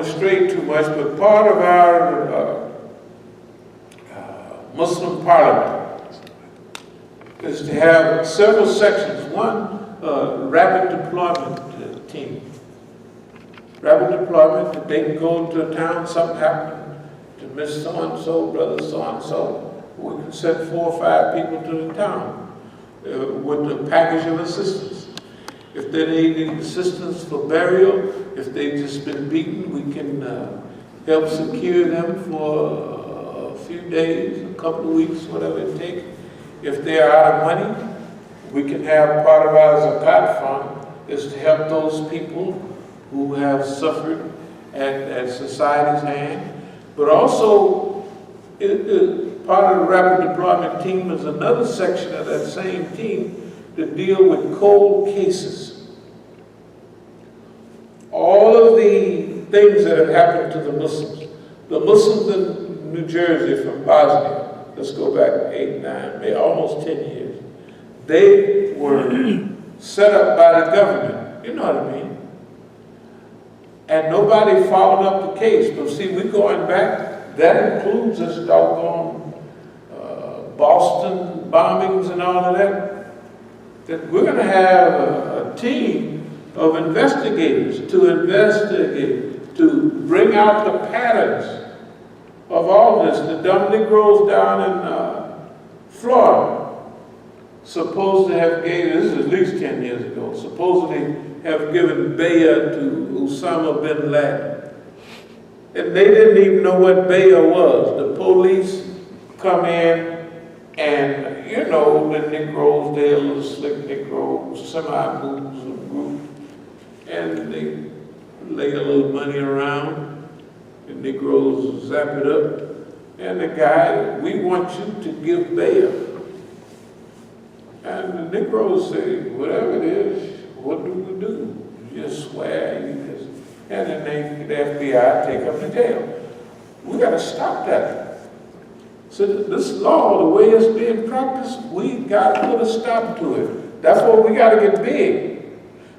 stray too much, but part of our Muslim parliament is to have several sections. One, rapid deployment team. Rapid deployment, that they can go into a town, something happened to Miss so-and-so, brother so-and-so. We can send 4 or 5 people to the town with a package of assistance. If they need assistance for burial, if they've just been beaten, we can help secure them for a few days, a couple of weeks, whatever it takes. If they are out of money, we can have part of our zakat fund is to help those people who have suffered at society's hand. But also, part of the rapid deployment team is another section of that same team to deal with cold cases. All of the things that have happened to the Muslims in New Jersey from Bosnia, let's go back 8, 9, maybe almost 10 years, they were set up by the government, you know what I mean? And nobody followed up the case. But see, we're going back, that includes this doggone Boston bombings and all of that, that we're going to have a team of investigators to investigate, to bring out the patterns of all this. The dumb Negroes down in Florida, supposed to have given, this is at least 10 years ago, supposedly have given bayah to Osama bin Laden. And they didn't even know what bayah was. The police come in and, you know, the Negroes, they're little slick Negroes, semi-moves of group, and they lay a little money around. The Negroes zap it up. And the guy, we want you to give bayah. And the Negroes say, whatever it is, what do we do? You just swear, you just, and then the FBI take them to jail. We got to stop that. So this law, the way it's being practiced, we got to put a stop to it. That's why we got to get big.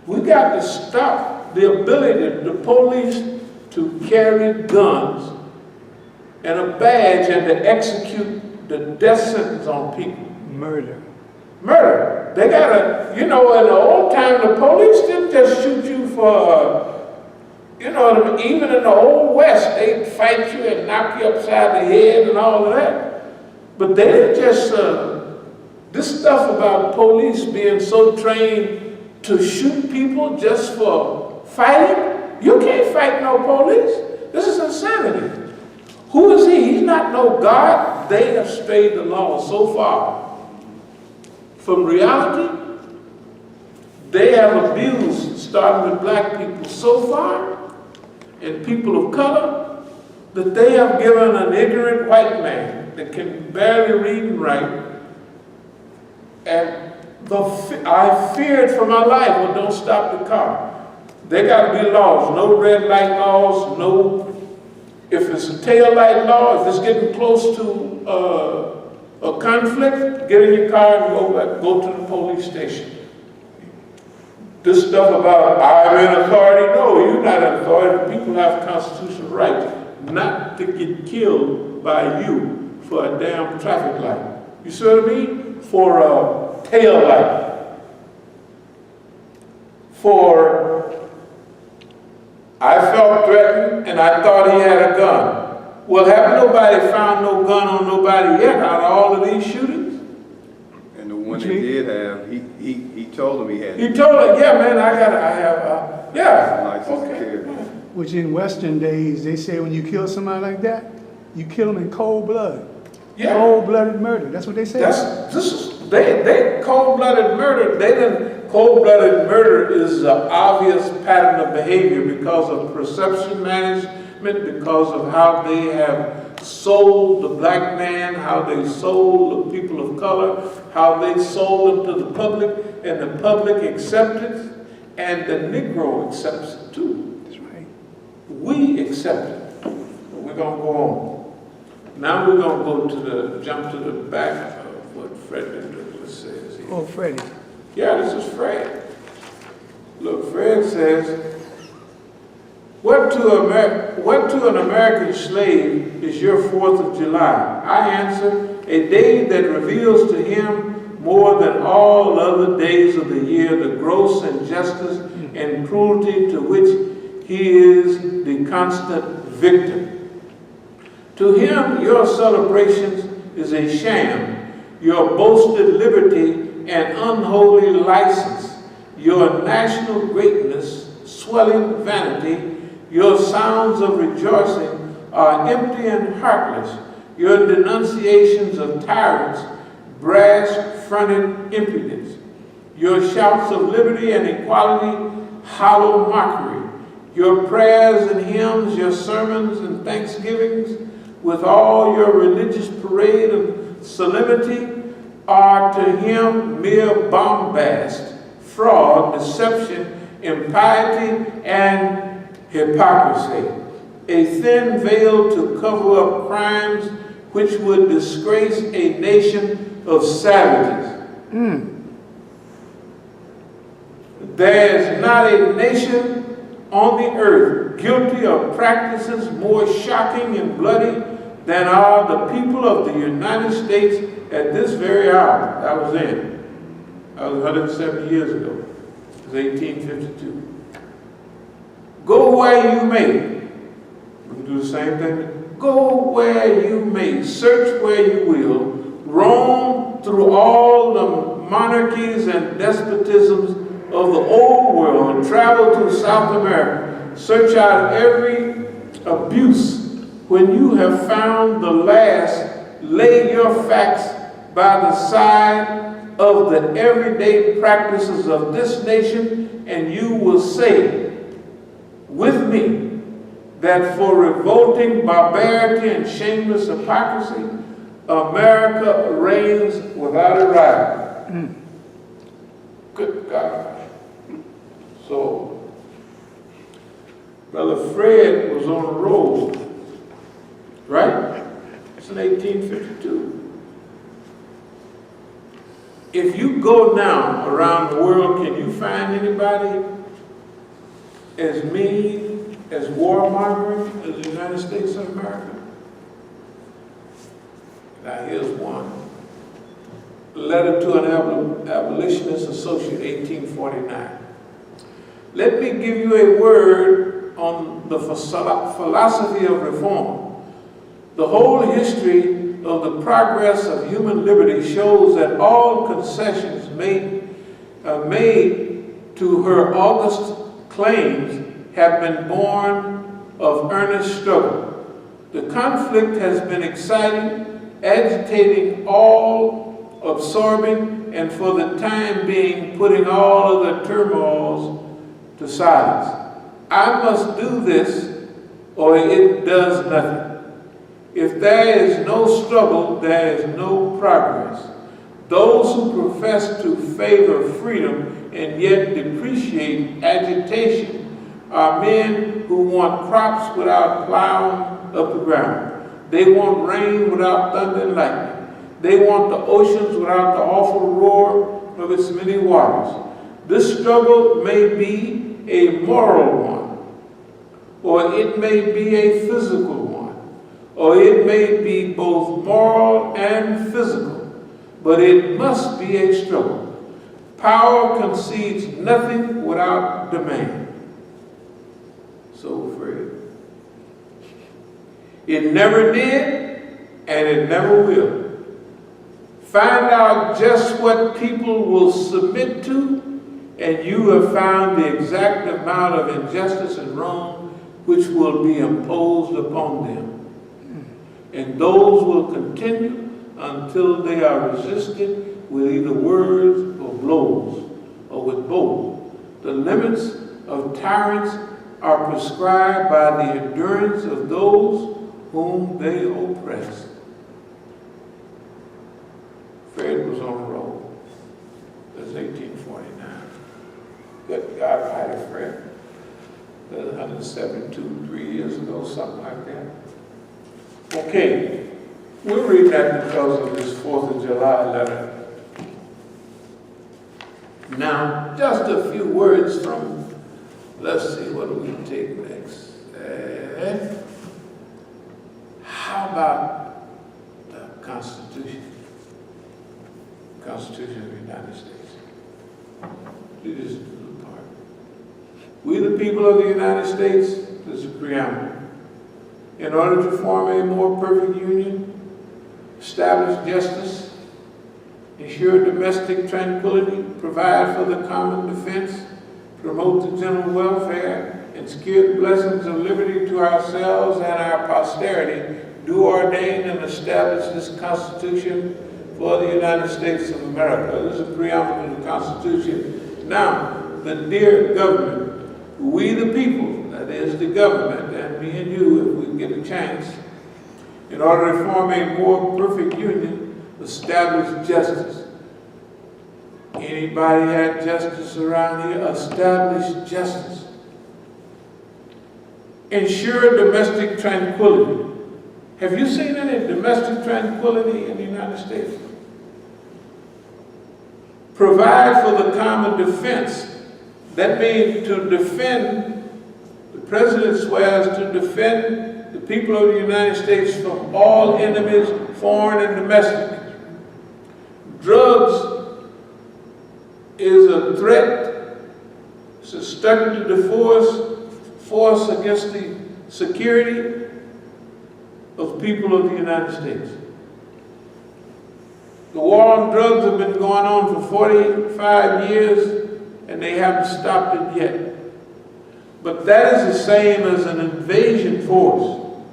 We got to stop the ability of the police to carry guns and a badge and to execute the death sentence on people. Murder. They gotta, you know, in the old time, the police didn't just shoot you for, you know, even in the old West, they'd fight you and knock you upside the head and all of that. But they didn't just, this stuff about police being so trained to shoot people just for fighting, you can't fight no police. This is insanity. Who is he? He's not no God. They have strayed the law so far from reality. They have abused, starting with black people so far, and people of color, that they have given an ignorant white man that can barely read and write, and I feared for my life. Well, don't stop the car. There got to be laws, no red light laws, no, if it's a tail light law, if it's getting close to a conflict, get in your car and go to the police station. This stuff about, I'm in authority, no, you're not in authority. People have constitutional rights not to get killed by you for a damn traffic light. You see what I mean? For a tail light. For, I felt threatened and I thought he had a gun. Well, have nobody found no gun on nobody yet out of all of these shootings? And the one he did have, he told him he had. He told him, yeah, man, I have, yeah. License to carry. Which in Western days, they say when you kill somebody like that, you kill them in cold blood. Yeah. Cold-blooded murder. That's what they say. They cold-blooded murder. Cold-blooded murder is an obvious pattern of behavior because of perception management, because of how they have sold the black man, how they sold the people of color, how they sold them to the public, and the public accepts it, and the Negro accepts it too. That's right. We accept it. We're going to go on. Now we're going to go jump to the back of what Frederick Douglass says here. Oh, Freddie. Yeah, this is Fred. Look, Fred says, What to an American slave is your 4th of July? I answer, a day that reveals to him more than all other days of the year the gross injustice and cruelty to which he is the constant victim. To him, your celebrations is a sham, your boasted liberty an unholy license, your national greatness swelling vanity, your sounds of rejoicing are empty and heartless, your denunciations of tyrants, brass-fronted impudence, your shouts of liberty and equality, hollow mockery, your prayers and hymns, your sermons and thanksgivings, with all your religious parade and solemnity, are to him mere bombast, fraud, deception, impiety, and hypocrisy, a thin veil to cover up crimes which would disgrace a nation of savages. There is not a nation on the earth guilty of practices more shocking and bloody than are the people of the United States at this very hour. That was then. That was 170 years ago. It was 1852. Go where you may. We can do the same thing. Go where you may. Search where you will. Roam through all the monarchies and despotisms of the old world. Travel to South America. Search out every abuse. When you have found the last, lay your facts by the side of the everyday practices of this nation, and you will say with me that for revolting barbarity and shameless hypocrisy, America reigns without a rival. Good God. So, Brother Fred was on the road, right? It's in 1852. If you go now around the world, can you find anybody as mean, as warmongering as the United States of America? Now here's one. Letter to an abolitionist associate, 1849. Let me give you a word on the philosophy of reform. The whole history of the progress of human liberty shows that all concessions made to her august claims have been born of earnest struggle. The conflict has been exciting, agitating, all-absorbing, and for the time being putting all other turmoils to silence. I must do this or it does nothing. If there is no struggle, there is no progress. Those who profess to favor freedom and yet depreciate agitation are men who want crops without plowing up the ground. They want rain without thunder and lightning. They want the oceans without the awful roar of its many waters. This struggle may be a moral one, or it may be a physical one, or it may be both moral and physical, but it must be a struggle. Power concedes nothing without demand. So Fred. It never did, and it never will. Find out just what people will submit to, and you have found the exact amount of injustice and wrong which will be imposed upon them. And those will continue until they are resisted with either words or blows, or with both. The limits of tyrants are prescribed by the endurance of those whom they oppress. Fred was on the road. That's 1849. Good God, mighty Fred. That's 172, 3 years ago, something like that. Okay, we'll read that because of this 4th of July letter. Now, just a few words from, let's see, what do we take next? How about the Constitution? Constitution of the United States. It is the part. We, the people of the United States, this is a preamble. In order to form a more perfect union, establish justice, ensure domestic tranquility, provide for the common defense, promote the general welfare, and secure the blessings of liberty to ourselves and our posterity, do ordain and establish this Constitution for the United States of America. This is a preamble to the Constitution. Now, the dear government, we the people, that is the government, and me and you, if we get a chance, in order to form a more perfect union, establish justice. Anybody had justice around here? Establish justice. Ensure domestic tranquility. Have you seen any domestic tranquility in the United States? Provide for the common defense. That means to defend, the president swears to defend the people of the United States from all enemies, foreign and domestic. Drugs is a threat. It's a stuck to the force against the security of people of the United States. The war on drugs has been going on for 45 years and they haven't stopped it yet. But that is the same as an invasion force.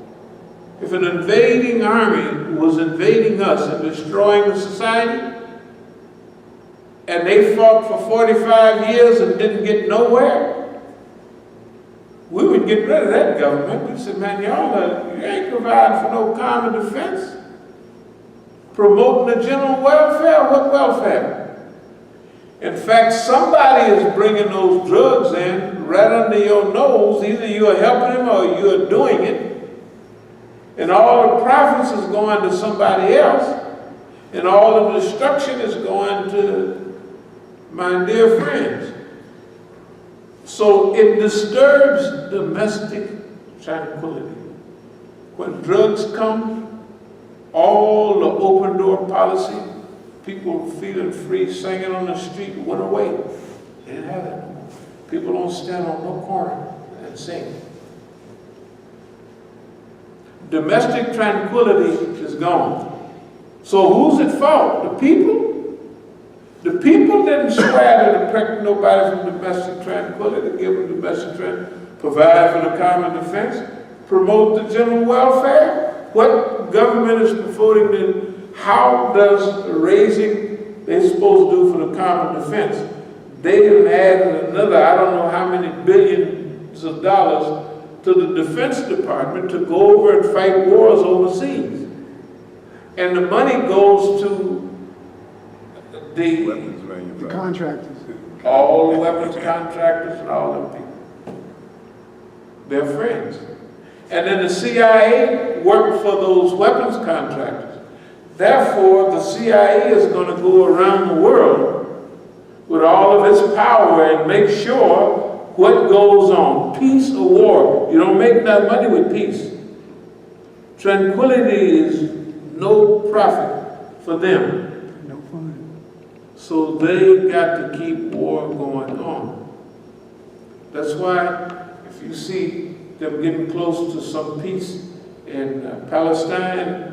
If an invading army was invading us and destroying the society, and they fought for 45 years and didn't get nowhere, we would get rid of that government. We'd say, man, y'all, you ain't providing for no common defense. Promoting the general welfare, what welfare? In fact, somebody is bringing those drugs in right under your nose. Either you're helping them or you're doing it. And all the profits is going to somebody else. And all the destruction is going to my dear friends. So it disturbs domestic tranquility. When drugs come, all the open door policy, people feeling free, singing on the street, went away. They didn't have that no more. People don't stand on no corner and sing. Domestic tranquility is gone. So who's at fault? The people? The people didn't swear to protect nobody from domestic tranquility, give them domestic tranquility, provide for the common defense, promote the general welfare. What government is promoting? How does raising they're supposed to do for the common defense? They have added another, I don't know how many billions of dollars to the Defense Department to go over and fight wars overseas. And the money goes to The contractors. all the weapons contractors and all them people. They're friends. And then the CIA worked for those weapons contractors. Therefore, the CIA is going to go around the world with all of its power and make sure what goes on, peace or war. You don't make that money with peace. Tranquility is no profit for them. No fun. So they got to keep war going on. That's why if you see them getting close to some peace in Palestine,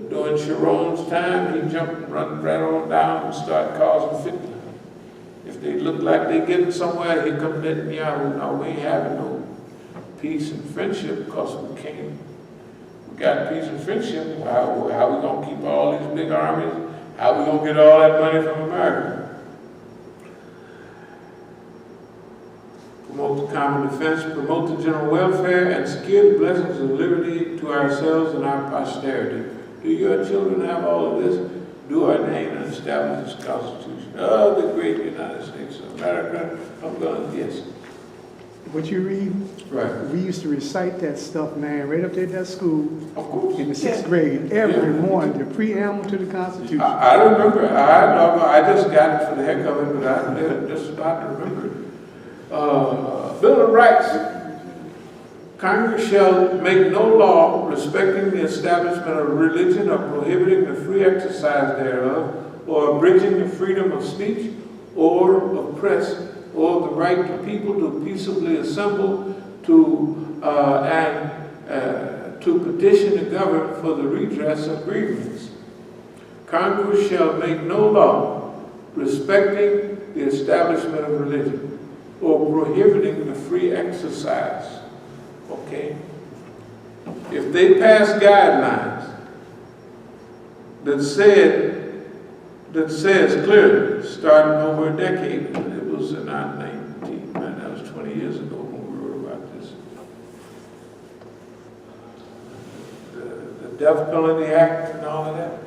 during Sharon's time, he jumped and run right on down and started causing fitna. If they look like they're getting somewhere, here come Netanyahu. No, we ain't having no peace and friendship because we can't. We got peace and friendship. How we gonna keep all these big armies? How we gonna get all that money from America? Promote the common defense, promote the general welfare, and secure the blessings of liberty to ourselves and our posterity. Do your children have all of this? Do ordain and establish this Constitution of the great United States of America. I'm going to guess. What you read? Right. We used to recite that stuff, man, right up there at that school. Of course. In the 6th grade, every morning, the preamble to the Constitution. I remember. I just got it for the heck of it, but I'm just about to remember it. Bill of Rights. Congress shall make no law respecting the establishment of religion or prohibiting the free exercise thereof, or abridging the freedom of speech or of press, or the right to people to peaceably assemble to petition the government for the redress of grievances. Congress shall make no law respecting the establishment of religion or prohibiting the free exercise. Okay? If they pass guidelines that says clearly, starting over a decade, it was in our 19, man, that was 20 years ago when we wrote about this. The Death Penalty Act and all of that.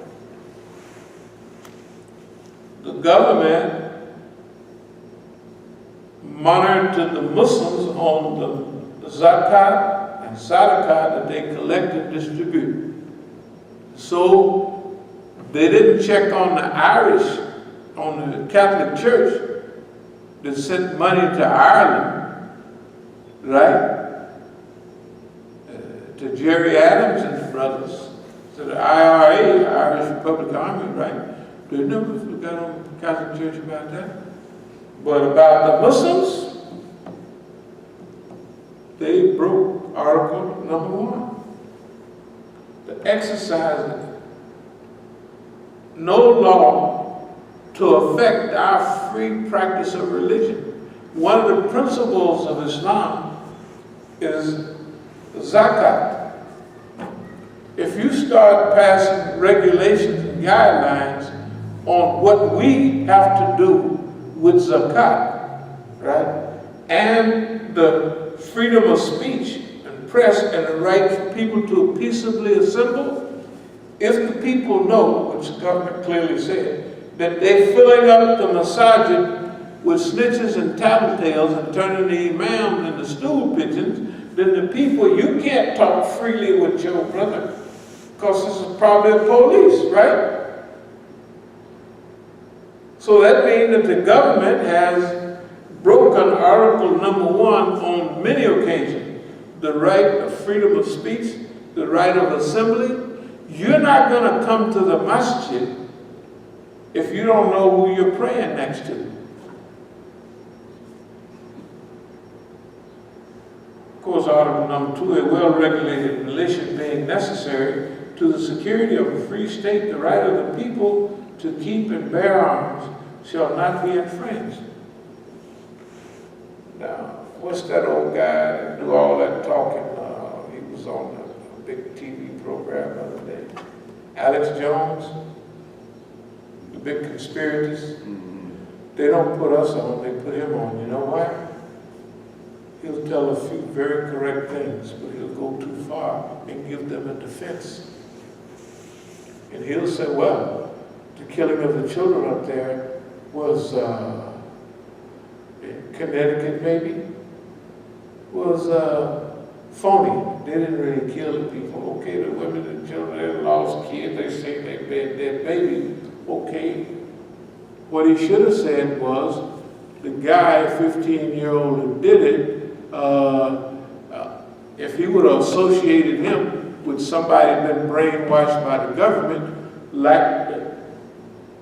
The government monitored the Muslims on the zakat and sadaqah that they collect and distribute. So they didn't check on the Irish, on the Catholic Church that sent money to Ireland, right? To Jerry Adams and the brothers, to the IRA, Irish Republican Army, right? They never got on the Catholic Church about that. But about the Muslims, they broke Article number 1. The exercise no law to affect our free practice of religion. One of the principles of Islam is zakat. If you start passing regulations and guidelines on what we have to do with zakat, right, and the freedom of speech and press and the right for people to peaceably assemble, if the people know, which the government clearly said, that they're filling up the Masjid with snitches and tattletales and turning the Imams into stool pigeons, then the people, you can't talk freely with your brother because this is probably the police, right? So that means that the government has broken Article number 1 on many occasions. The right of freedom of speech, the right of assembly. You're not going to come to the Masjid if you don't know who you're praying next to. Of course, Article number 2, a well-regulated militia being necessary to the security of a free state, the right of the people to keep and bear arms shall not be infringed. Now, what's that old guy that do all that talking? He was on a big TV program the other day. Alex Jones, the big conspirators. They don't put us on, they put him on. You know why? He'll tell a few very correct things, but he'll go too far and give them a defense. And he'll say, well, the killing of the children up there was in Connecticut maybe, was phony. They didn't really kill the people. Okay, the women and children, they lost kids, they say they been dead baby. Okay. What he should have said was, the guy, 15-year-old who did it, if he would have associated him with somebody been brainwashed by the government, like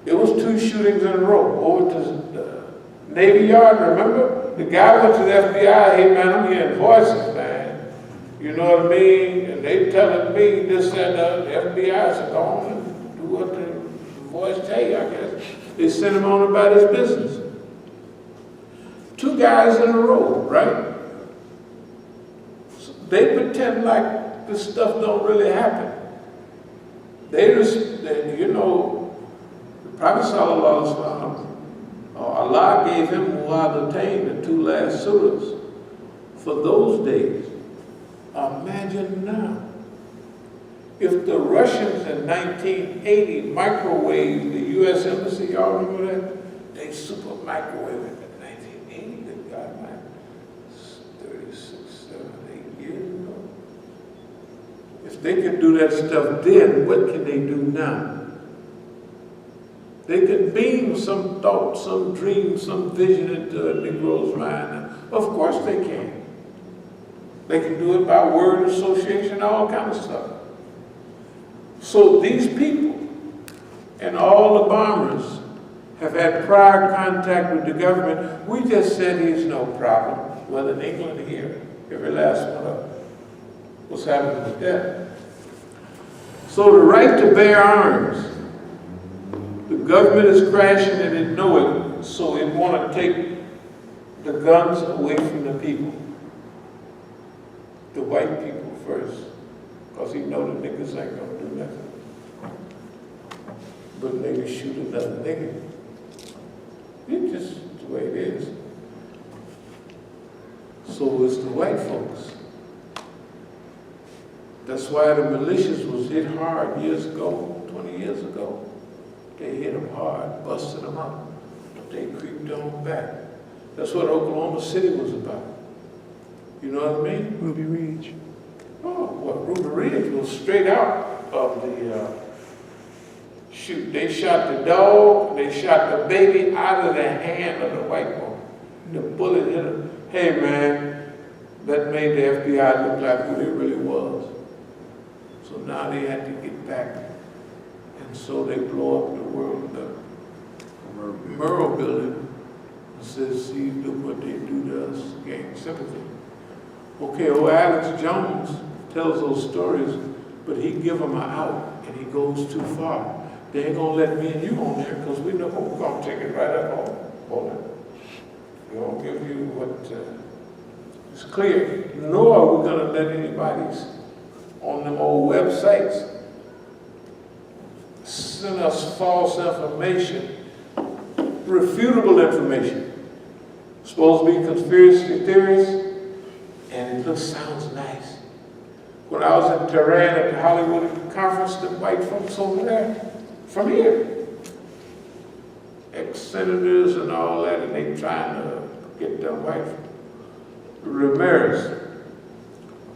it was 2 shootings in a row over to the Navy Yard, remember? The guy went to the FBI, hey man, I'm hearing voices, man. You know what I mean? And they telling me this and the FBI said, go on and do what the voice tell you, I guess. They sent him on about his business. 2 guys in a row, right? So they pretend like this stuff don't really happen. You know, the Prophet Sallallahu Alaihi Wasallam, Allah gave him Mu'adhatain, the 2 last surahs, for those days. Imagine now, if the Russians in 1980 microwaved the U.S. Embassy, y'all remember that? They super microwaved it in 1980, they got like 36, 7, 8 years ago. If they can do that stuff then, what can they do now? They can beam some thought, some dream, some vision into a Negro's mind. Of course they can. They can do it by word association, all kind of stuff. So these people and all the bombers have had prior contact with the government. We just said he's no problem, whether in England or here, every last one of them. What's happening with that? So the right to bear arms, the government is crashing and it know it, so it want to take the guns away from the people. The white people first, because he know the niggas ain't gonna do nothing. But maybe shoot another nigga. It's just the way it is. So it's the white folks. That's why the militias was hit hard years ago, 20 years ago. They hit them hard, busted them up. They creeped on back. That's what Oklahoma City was about. You know what I mean? Ruby Ridge. Oh, well, Ruby Ridge was straight out of the shoot. They shot the dog, they shot the baby out of the hand of the white woman. The bullet hit her. Hey man, that made the FBI look like who they really was. So now they had to get back. And so they blow up the Murrow building and says, see, look what they do to us, gain sympathy. Okay, old Alex Jones tells those stories, but he give them an out and he goes too far. They ain't gonna let me and you on there because we know we're gonna take it right up on it. We're gonna give you what is clear. Nor are we gonna let anybody's on them old websites send us false information, refutable information. Supposed to be conspiracy theories, and it just sounds nice. When I was in Tehran at the Hollywood conference, the white folks over there, from here, ex-senators and all that, and they trying to get them white. Ramirez,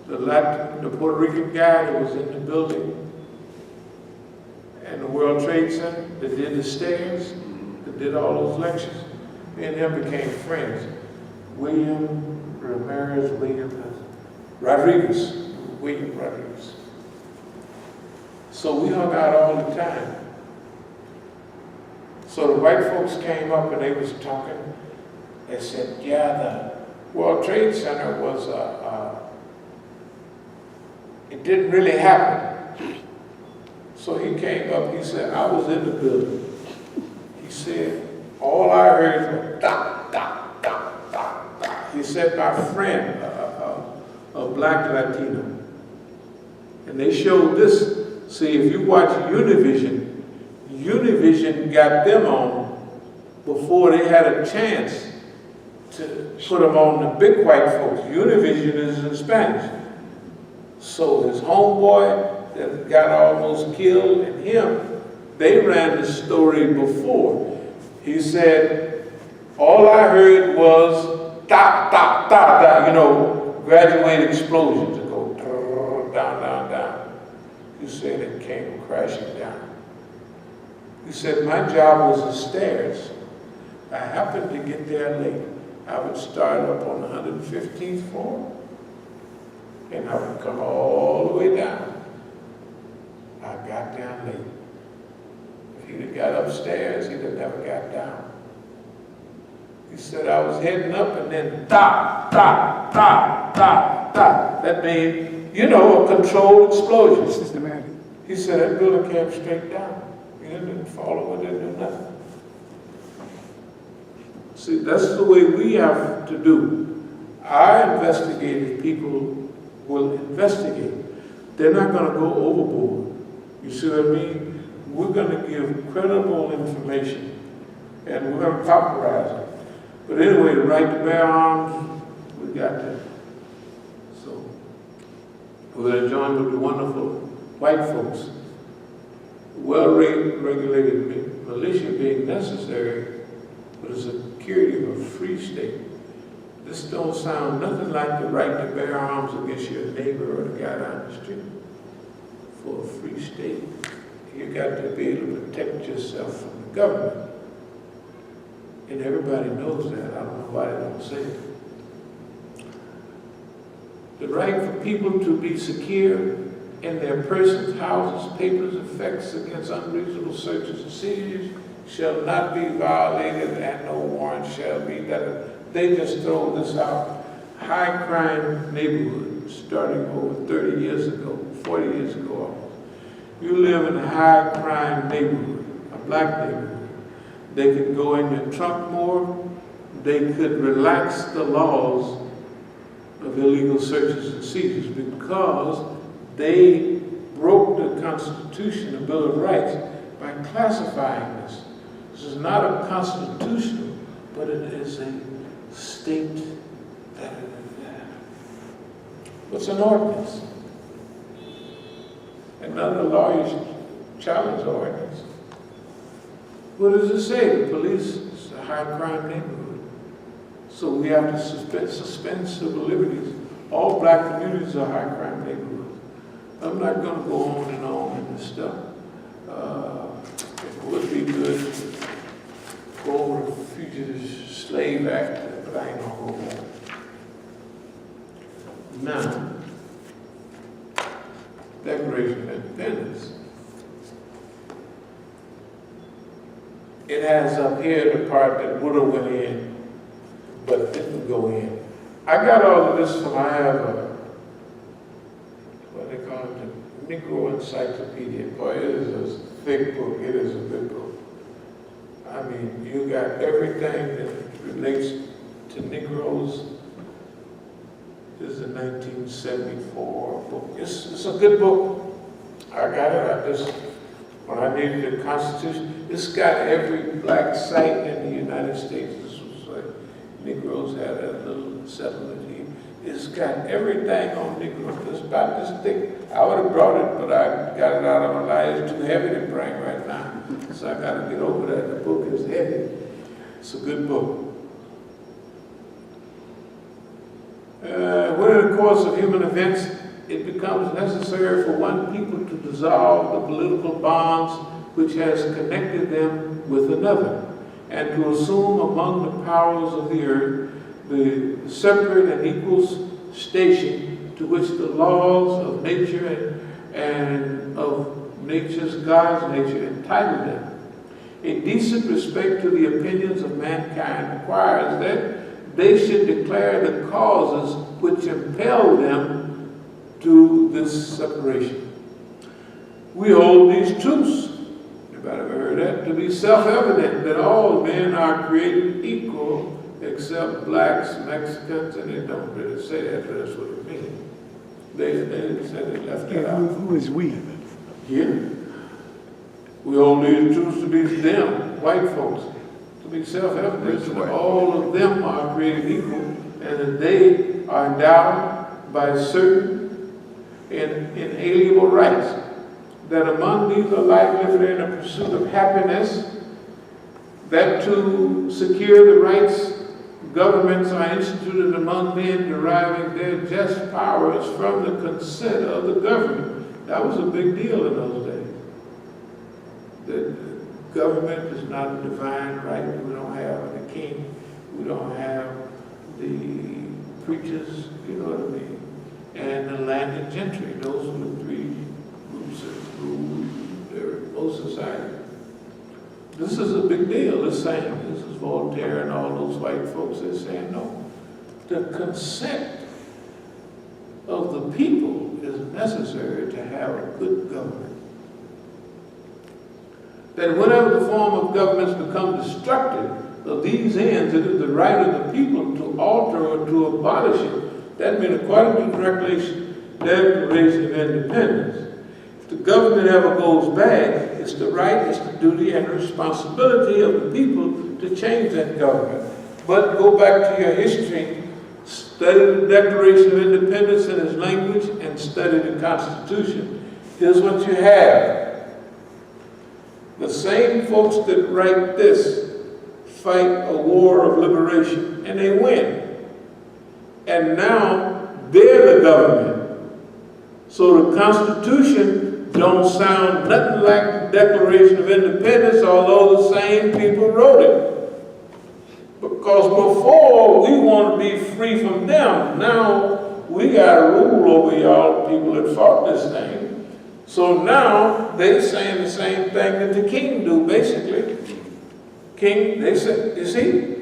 the Puerto Rican guy that was in the building and the World Trade Center that did the stairs, that did all those lectures, me and him became friends. William Rodriguez. So we hung out all the time. So the white folks came up and they was talking. They said, yeah, the World Trade Center was, it didn't really happen. So he came up, he said, I was in the building. He said, all I heard was da, da, da, da, da. He said, my friend, a black Latino. And they showed this. See, if you watch Univision, Univision got them on before they had a chance to put them on the big white folks. Univision is in Spanish. So his homeboy that got almost killed and him, they ran the story before. He said, all I heard was da, da, da, da, you know, graduate explosions that go down, down, down. He said it came crashing down. He said, my job was the stairs. I happened to get there late. I would start up on the 115th floor, and I would come all the way down. I got down late. If he'd have got upstairs, he'd have never got down. He said, I was heading up and then da, da, da, da, da. That made, you know, a controlled explosion. Systematic. He said, that building came straight down. It didn't fall over, didn't do nothing. See, that's the way we have to do. Our investigative people will investigate. They're not going to go overboard. You see what I mean? We're going to give credible information, and we're going to popularize it. But anyway, the right to bear arms, we got that. So we're going to join with the wonderful white folks. Well-regulated militia being necessary for the security of a free state. This don't sound nothing like the right to bear arms against your neighbor or the guy down the street. For a free state, you got to be able to protect yourself from the government. And everybody knows that. I don't know why they don't say it. The right for people to be secure in their persons, houses, papers, effects against unreasonable searches and seizures shall not be violated, and no warrant shall be that. They just throw this out. High crime neighborhood, starting over 30 years ago, 40 years ago almost. You live in a high crime neighborhood, a black neighborhood. They could go in your trunk more. They could relax the laws of illegal searches and seizures because they broke the Constitution, the Bill of Rights, by classifying this. This is not a constitutional, but it is a state. What's an ordinance? And none of the lawyers challenge the ordinance. What does it say? The police is a high crime neighborhood. So we have to suspend civil liberties. All black communities are high crime neighborhoods. I'm not going to go on and on in this stuff. It would be good to go over the Fugitive Slave Act, but I ain't going to go on. Now, Declaration of Independence. It has up here the part that would have went in, but didn't go in. I got all of this from, I have a, what they call it, the Negro Encyclopedia. Boy, it is a thick book. It is a good book. I mean, you got everything that relates to Negroes. This is a 1974 book. It's a good book. I got it. When I needed the Constitution, it's got every black site in the United States. This was like Negroes had a little settlement here. It's got everything on Negroes. It's about this thick. I would have brought it, but I got it out of my life. It's too heavy to bring right now. So I got to get over that. The book is heavy. It's a good book. When in the course of human events, it becomes necessary for one people to dissolve the political bonds which has connected them with another, and to assume among the powers of the earth the separate and equal station to which the laws of nature and of God's nature entitle them. A decent respect to the opinions of mankind requires that they should declare the causes which impel them to this separation. We hold these truths, anybody ever heard that, to be self-evident that all men are created equal except blacks, Mexicans, and they don't really say that, but that's what it means. They said they left that out. Who is we? Yeah. We hold these truths to be them, white folks, to be self-evident that all of them are created equal and that they are endowed by certain inalienable rights, that among these are life, liberty, and the pursuit of happiness, that to secure the rights governments are instituted among men deriving their just powers from the consent of the government. That was a big deal in those days. The government is not a divine right. We don't have the king. We don't have the preachers, you know what I mean, and the landed gentry. Those were the three groups that ruled most society. This is a big deal. This is Voltaire and all those white folks. They're saying, no, the consent of the people is necessary to have a good government. That whenever the form of governments become destructive of these ends, it is the right of the people to alter or to abolish it. That means, according to the Declaration of Independence, if the government ever goes bad, it's the right, it's the duty and responsibility of the people to change that government. But go back to your history, study the Declaration of Independence in its language, and study the Constitution. Here's what you have. The same folks that write this fight a war of liberation, and they win. And now they're the government. So the Constitution don't sound nothing like the Declaration of Independence, although the same people wrote it. Because before, we want to be free from them. Now, we got to rule over y'all people that fought this thing. So now they saying the same thing that the king do, basically. King, they said, you see?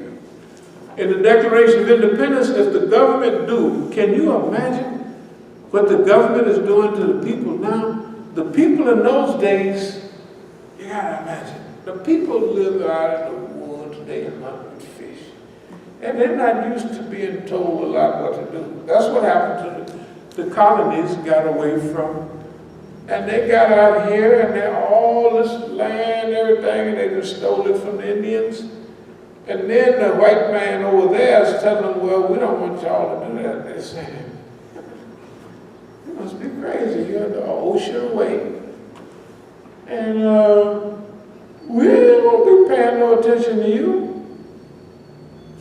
In the Declaration of Independence, if the government do, can you imagine what the government is doing to the people now? The people in those days, you gotta imagine, the people live out in the woods, they hunt and fish. And they're not used to being told a lot what to do. That's what happened to the colonies got away from. And they got out here and they're all this land, everything, and they just stole it from the Indians. And then the white man over there is telling them, well, we don't want y'all to do that. They're saying, you must be crazy, you're the ocean away. And we ain't gonna be paying no attention to you.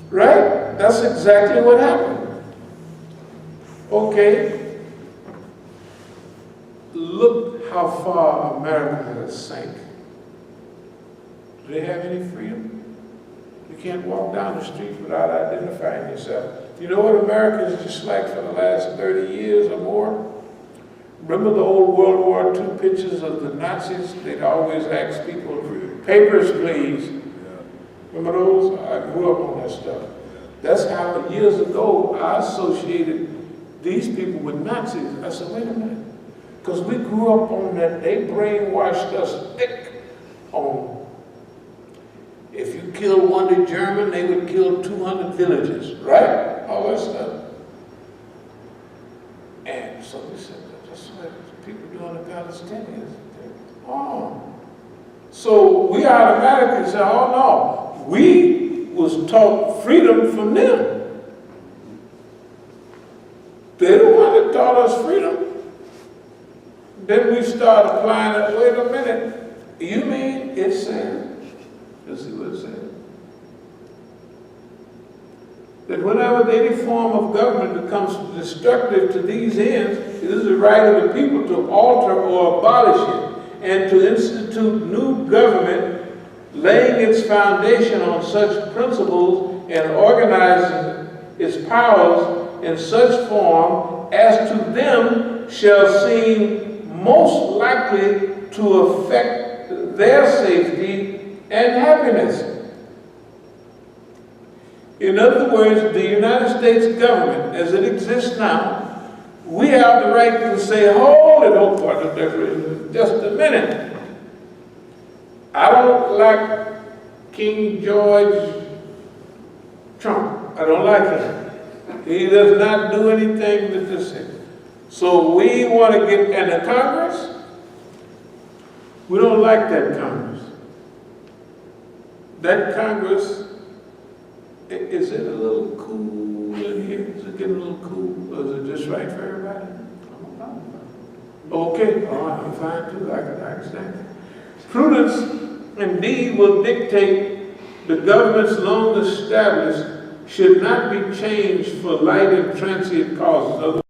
Right? That's exactly what happened. Okay. Look how far America has sank. Do they have any freedom? You can't walk down the street without identifying yourself. You know what America is just like for the last 30 years or more? Remember the old World War II pictures of the Nazis? They'd always ask people, papers please. Remember those? I grew up on that stuff. That's how years ago I associated these people with Nazis. I said, wait a minute. Because we grew up on that, they brainwashed us thick on, if you killed one German, they would kill 200 villages, right? All that stuff. And so we said, that's what people do in the Palestinians. Oh. So we automatically said, oh no, we was taught freedom from them. They're the one that taught us freedom. Then we start applying it, wait a minute, you mean it's saying, you see what it's saying? That whenever any form of government becomes destructive to these ends, it is the right of the people to alter or abolish it, and to institute new government, laying its foundation on such principles and organizing its powers in such form as to them shall seem most likely to affect their safety and happiness. In other words, the United States government, as it exists now, we have the right to say, hold it, hold part of the Declaration, just a minute. I don't like King George Trump. I don't like him. He does not do anything that this is. So we want to get, and the Congress, we don't like that Congress. That Congress, is it a little cool in here? Is it getting a little cool? Or is it just right for everybody? Okay, all right, I'm fine too, I understand. Prudence indeed will dictate the government's long established should not be changed for light and transient causes.